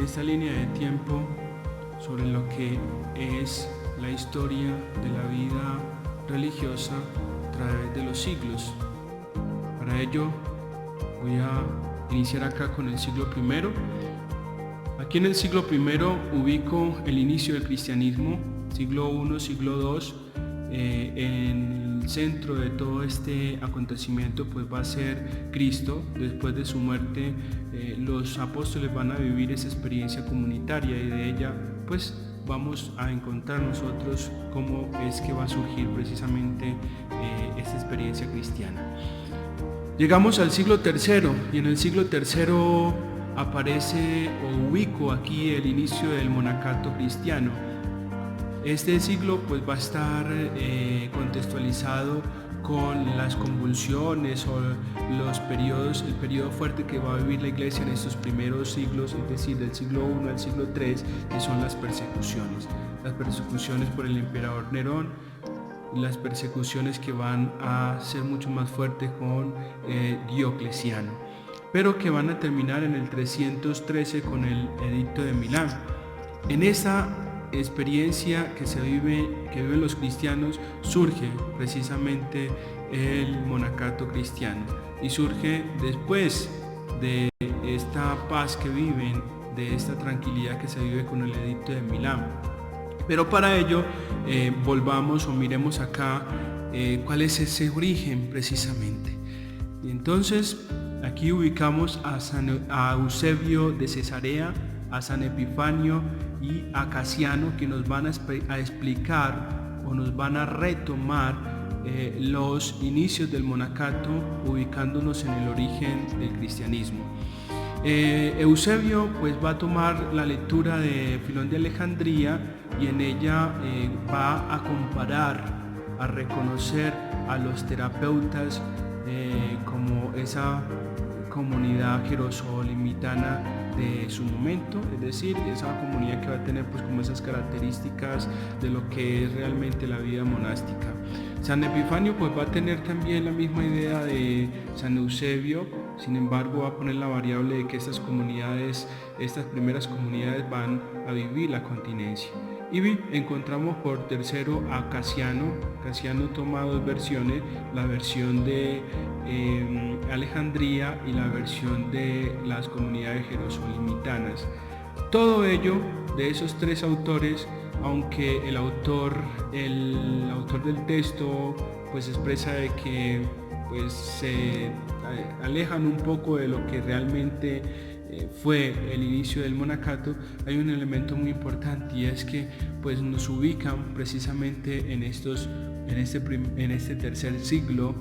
esta línea de tiempo sobre lo que es la historia de la vida religiosa a través de los siglos. Para ello voy a iniciar acá con el siglo I. Aquí en el siglo I ubico el inicio del cristianismo, siglo I, siglo II. En el centro de todo este acontecimiento pues va a ser Cristo. Después de su muerte los apóstoles van a vivir esa experiencia comunitaria y de ella pues vamos a encontrar nosotros cómo es que va a surgir precisamente esta experiencia cristiana. Llegamos al siglo III y en el siglo III aparece o ubico aquí el inicio del monacato cristiano. Este siglo pues va a estar contextualizado con las convulsiones o el periodo fuerte que va a vivir la iglesia en estos primeros siglos, es decir, del siglo I al siglo III, que son las persecuciones por el emperador Nerón, las persecuciones que van a ser mucho más fuertes con Diocleciano, pero que van a terminar en el 313 con el Edicto de Milán. En esa experiencia que viven los cristianos, surge precisamente el monacato cristiano y surge después de esta paz que viven, de esta tranquilidad que se vive con el Edicto de Milán. Pero para ello volvamos o miremos acá cuál es ese origen precisamente. Y entonces aquí ubicamos a Eusebio de Cesarea, a San Epifanio y a Casiano, que nos van a explicar o nos van a retomar los inicios del monacato, ubicándonos en el origen del cristianismo. Eusebio pues va a tomar la lectura de Filón de Alejandría y en ella va a comparar, a reconocer a los terapeutas como esa comunidad jerosolimitana de su momento, es decir, esa comunidad que va a tener pues como esas características de lo que es realmente la vida monástica. San Epifanio pues va a tener también la misma idea de San Eusebio, sin embargo va a poner la variable de que estas primeras comunidades van a vivir la continencia. Y encontramos por tercero a Casiano. Casiano toma dos versiones, la versión de Alejandría y la versión de las comunidades jerosolimitanas. Todo ello de esos tres autores, aunque el autor del texto pues expresa de que pues se alejan un poco de lo que realmente fue el inicio del monacato, hay un elemento muy importante y es que pues nos ubican precisamente en este tercer siglo,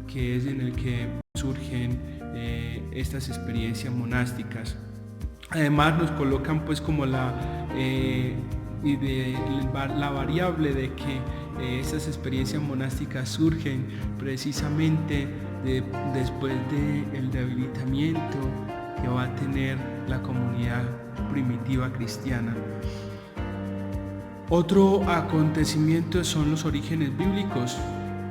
que es en el que surgen estas experiencias monásticas. Además nos colocan pues como la variable de que estas experiencias monásticas surgen precisamente después del debilitamiento que va a tener la comunidad primitiva cristiana. Otro acontecimiento son los orígenes bíblicos.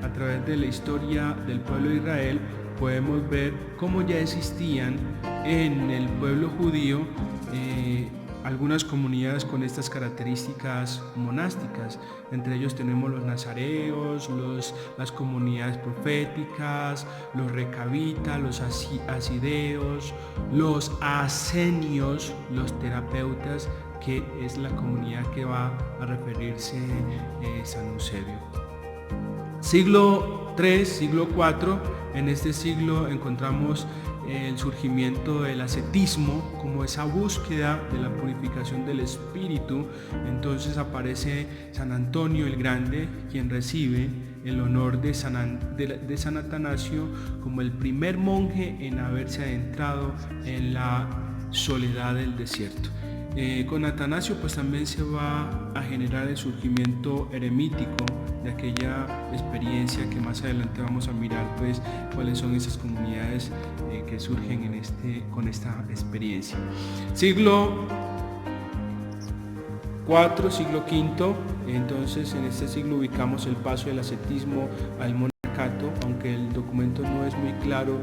A través de la historia del pueblo de Israel podemos ver cómo ya existían en el pueblo judío algunas comunidades con estas características monásticas. Entre ellos tenemos los nazareos, las comunidades proféticas, los recabitas, los asideos, los asenios, los terapeutas, que es la comunidad que va a referirse San Eusebio. Siglo III, siglo IV, en este siglo encontramos el surgimiento del ascetismo como esa búsqueda de la purificación del espíritu. Entonces aparece San Antonio el Grande, quien recibe el honor de San Atanasio como el primer monje en haberse adentrado en la soledad del desierto. Con Atanasio pues también se va a generar el surgimiento eremítico de aquella experiencia que más adelante vamos a mirar pues cuáles son esas comunidades que surgen con esta experiencia. Siglo IV, siglo V, entonces en este siglo ubicamos el paso del ascetismo al monacato, aunque el documento no es muy claro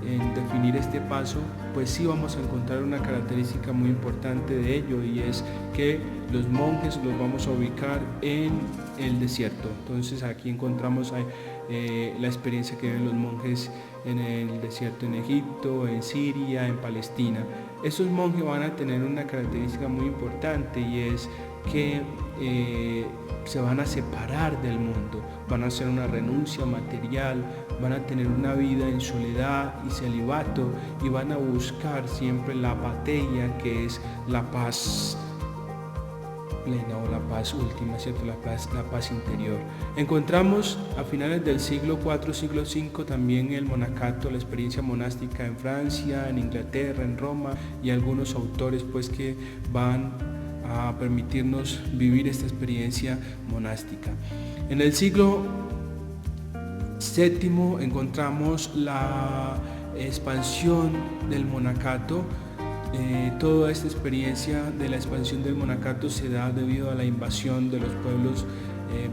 en definir este paso, pues sí vamos a encontrar una característica muy importante de ello, y es que los monjes los vamos a ubicar en el desierto. Entonces aquí encontramos la experiencia que viven los monjes en el desierto en Egipto, en Siria, en Palestina. Estos monjes van a tener una característica muy importante, y es que se van a separar del mundo, van a hacer una renuncia material, van a tener una vida en soledad y celibato, y van a buscar siempre la apatheia, que es la paz plena o la paz última, ¿cierto? La paz interior. Encontramos a finales del siglo IV, siglo V también el monacato, la experiencia monástica en Francia, en Inglaterra, en Roma, y algunos autores pues que van a permitirnos vivir esta experiencia monástica. En el siglo VII encontramos la expansión del monacato. Toda esta experiencia de la expansión del monacato se da debido a la invasión de los pueblos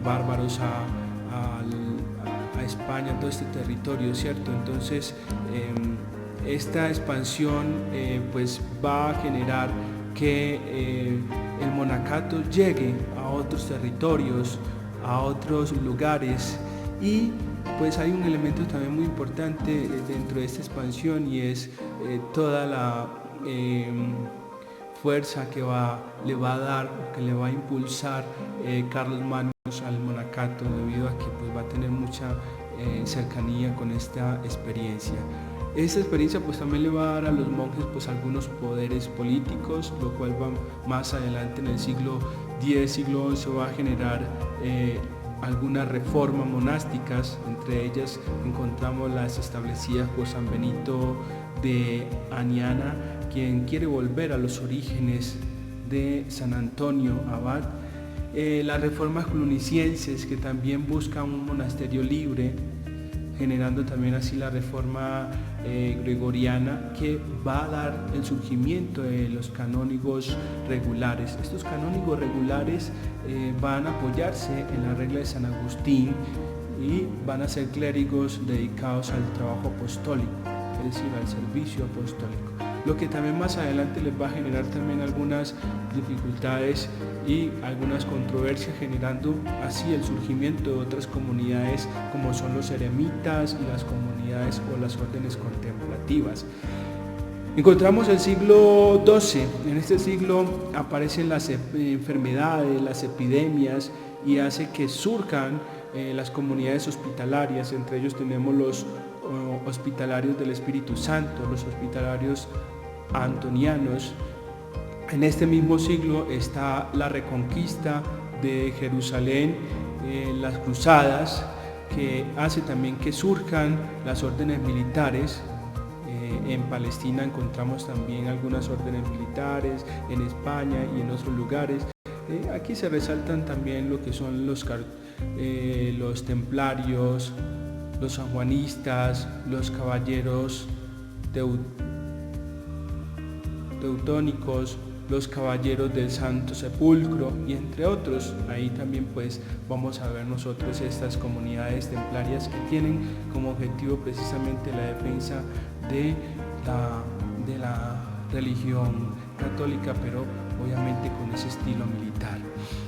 bárbaros a España, todo este territorio, ¿cierto? Entonces esta expansión pues va a generar que el monacato llegue a otros territorios, a otros lugares, y pues hay un elemento también muy importante dentro de esta expansión, y es toda la fuerza que le va a dar, que le va a impulsar Carlos Magnus al monacato, debido a que pues va a tener mucha cercanía con esta experiencia. Esta experiencia pues también le va a dar a los monjes pues algunos poderes políticos, lo cual va más adelante en el siglo X, siglo XI va a generar algunas reformas monásticas. Entre ellas encontramos las establecidas por San Benito de Aniana, quien quiere volver a los orígenes de San Antonio Abad. Las reformas clunicienses, que también buscan un monasterio libre, generando también así la reforma gregoriana, que va a dar el surgimiento de los canónigos regulares. Estos canónigos regulares van a apoyarse en la regla de San Agustín y van a ser clérigos dedicados al trabajo apostólico, es decir, al servicio apostólico, lo que también más adelante les va a generar también algunas dificultades y algunas controversias, generando así el surgimiento de otras comunidades como son los eremitas y las comunidades o las órdenes contemplativas. Encontramos el siglo XII. En este siglo aparecen las enfermedades, las epidemias, y hace que surjan las comunidades hospitalarias. Entre ellos tenemos los hospitalarios del Espíritu Santo, los hospitalarios antonianos. En este mismo siglo está la reconquista de Jerusalén, las cruzadas, que hace también que surjan las órdenes militares. En Palestina encontramos también algunas órdenes militares, en España y en otros lugares. Aquí se resaltan también lo que son los templarios, los sanjuanistas, los caballeros teutónicos, los caballeros del Santo Sepulcro, y entre otros. Ahí también pues vamos a ver nosotros estas comunidades templarias que tienen como objetivo precisamente la defensa de la religión católica, pero obviamente con ese estilo militar.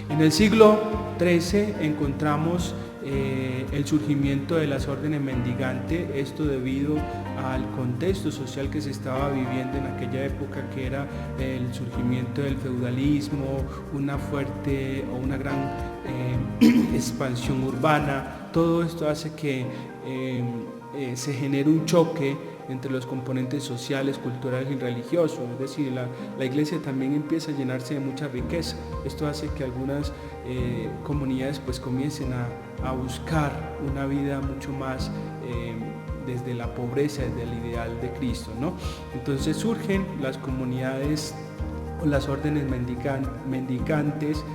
En el siglo XIII encontramos el surgimiento de las órdenes mendigantes, esto debido al contexto social que se estaba viviendo en aquella época, que era el surgimiento del feudalismo, una fuerte o una gran expansión urbana. Todo esto hace que se genere un choque entre los componentes sociales, culturales y religiosos, es decir, la iglesia también empieza a llenarse de mucha riqueza. Esto hace que algunas comunidades pues comiencen a buscar una vida mucho más desde la pobreza, desde el ideal de Cristo, ¿no? Entonces surgen las comunidades o las órdenes mendicantes,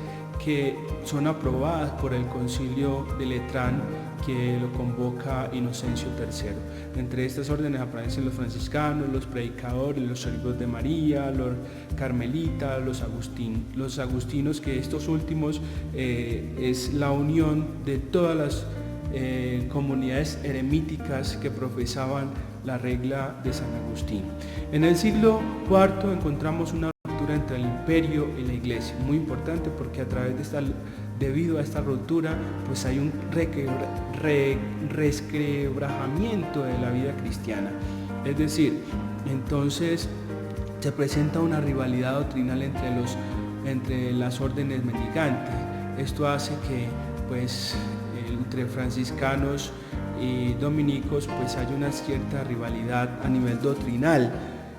que son aprobadas por el Concilio de Letrán, que lo convoca Inocencio III. Entre estas órdenes aparecen los franciscanos, los predicadores, los servidores de María, los carmelitas, los agustinos, que estos últimos es la unión de todas las comunidades eremíticas que profesaban la regla de San Agustín. En el siglo IV encontramos una ruptura entre el imperio y la iglesia, muy importante porque debido a esta ruptura pues hay un resquebrajamiento de la vida cristiana. Es decir, entonces se presenta una rivalidad doctrinal entre las órdenes mendicantes. Esto hace que pues entre franciscanos y dominicos pues hay una cierta rivalidad a nivel doctrinal.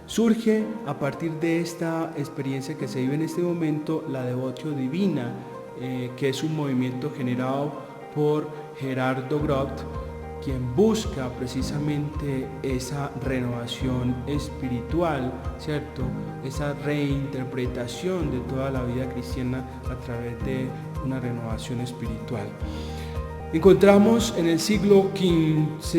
Surge a partir de esta experiencia que se vive en este momento la Devotio Divina, que es un movimiento generado por Gerardo Groth, quien busca precisamente esa renovación espiritual, ¿cierto? Esa reinterpretación de toda la vida cristiana a través de una renovación espiritual. Encontramos en el siglo XV,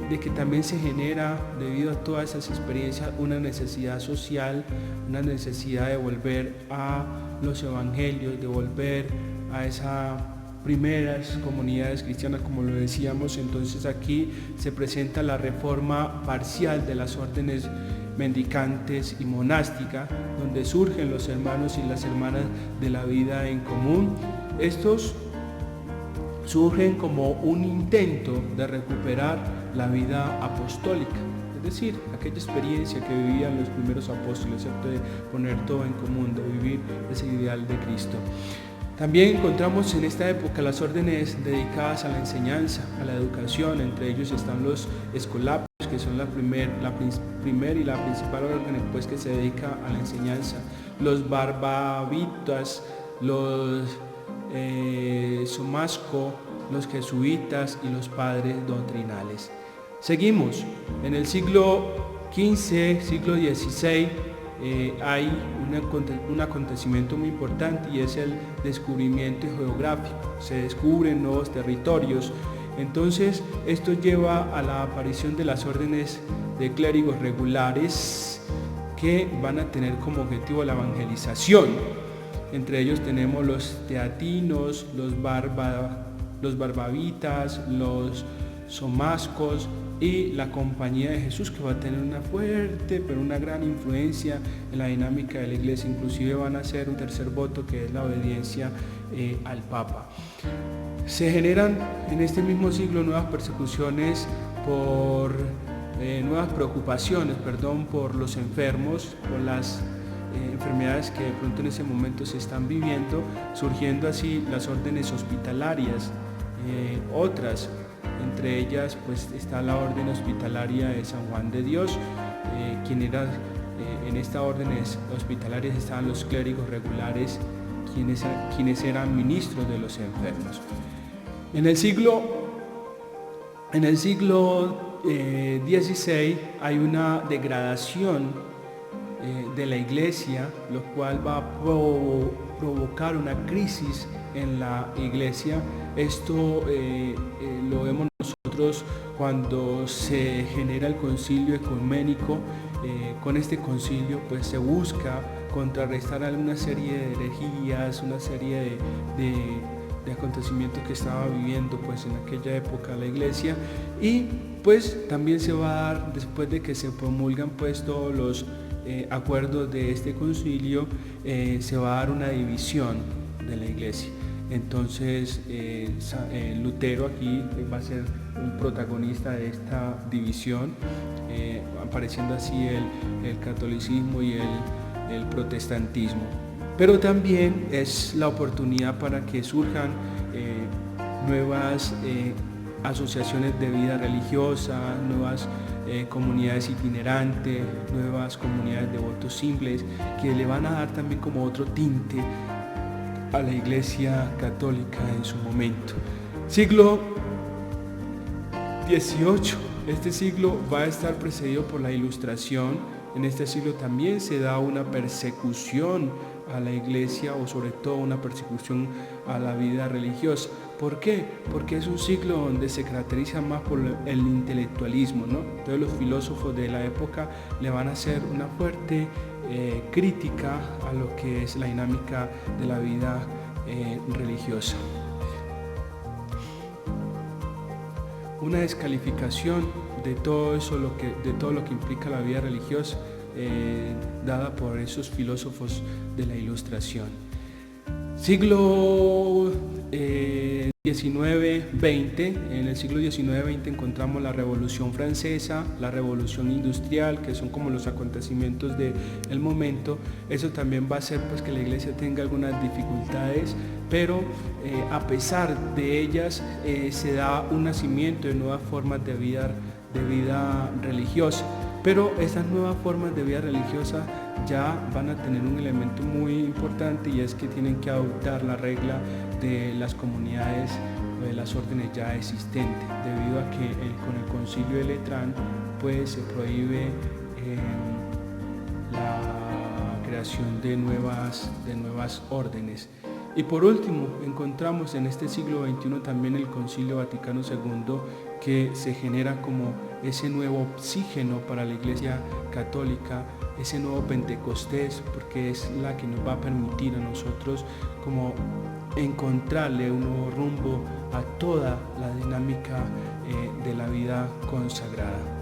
de que también se genera, debido a todas esas experiencias, una necesidad social, una necesidad de volver a los evangelios, de volver a esas primeras comunidades cristianas, como lo decíamos. Entonces aquí se presenta la reforma parcial de las órdenes mendicantes y monásticas, donde surgen los hermanos y las hermanas de la vida en común. Estos surgen como un intento de recuperar la vida apostólica, es decir, aquella experiencia que vivían los primeros apóstoles, ¿cierto? De poner todo en común, de vivir ese ideal de Cristo. También encontramos en esta época las órdenes dedicadas a la enseñanza, a la educación. Entre ellos están los escolapios, que son la primera y la principal orden pues, que se dedica a la enseñanza. Los barbabitas, los somasco, los jesuitas y los padres doctrinales. Seguimos. En el siglo XV, siglo XVI, hay un acontecimiento muy importante y es el descubrimiento geográfico. Se descubren nuevos territorios. Entonces esto lleva a la aparición de las órdenes de clérigos regulares que van a tener como objetivo la evangelización. Entre ellos tenemos los teatinos, los barbabitas, los somascos y la Compañía de Jesús, que va a tener una fuerte, pero una gran influencia en la dinámica de la iglesia. Inclusive van a hacer un tercer voto, que es la obediencia al Papa. Se generan en este mismo siglo nuevas persecuciones nuevas preocupaciones por los enfermos, por las enfermedades que de pronto en ese momento se están viviendo, surgiendo así las órdenes hospitalarias. Otras, entre ellas pues está la orden hospitalaria de San Juan de Dios, en esta orden hospitalaria estaban los clérigos regulares, quienes eran ministros de los enfermos. En el siglo XVI hay una degradación de la iglesia, lo cual va a provocar una crisis en la iglesia. Esto lo vemos nosotros cuando se genera el concilio ecuménico. Con este concilio pues se busca contrarrestar alguna serie de herejías, una serie de acontecimientos que estaba viviendo pues en aquella época la iglesia, y pues también se va a dar, después de que se promulgan pues todos los acuerdos de este concilio, se va a dar una división de la iglesia. Entonces Lutero aquí va a ser un protagonista de esta división, apareciendo así el catolicismo y el protestantismo. Pero también es la oportunidad para que surjan nuevas asociaciones de vida religiosa, nuevas comunidades itinerantes, nuevas comunidades de votos simples, que le van a dar también como otro tinte a la Iglesia Católica en su momento. Siglo XVIII. Este siglo va a estar precedido por la Ilustración. En este siglo también se da una persecución a la iglesia, o sobre todo una persecución a la vida religiosa. ¿Por qué? Porque es un siglo donde se caracteriza más por el intelectualismo, ¿no? Entonces los filósofos de la época le van a hacer una fuerte crítica a lo que es la dinámica de la vida religiosa. una descalificación de todo eso, de todo lo que implica la vida religiosa, dada por esos filósofos de la Ilustración. Siglo XIX-XX. En el siglo XIX-XX encontramos la Revolución Francesa, la Revolución Industrial, que son como los acontecimientos del momento. Eso también va a hacer pues que la iglesia tenga algunas dificultades, pero a pesar de ellas se da un nacimiento de nuevas formas de vida religiosa. Pero estas nuevas formas de vida religiosa ya van a tener un elemento muy importante, y es que tienen que adoptar la regla de las comunidades o de las órdenes ya existentes, debido a que con el Concilio de Letrán pues se prohíbe la creación de nuevas órdenes. Y por último, encontramos en este siglo XXI también el Concilio Vaticano II, que se genera como ese nuevo oxígeno para la Iglesia Católica, ese nuevo Pentecostés, porque es la que nos va a permitir a nosotros como encontrarle un nuevo rumbo a toda la dinámica de la vida consagrada.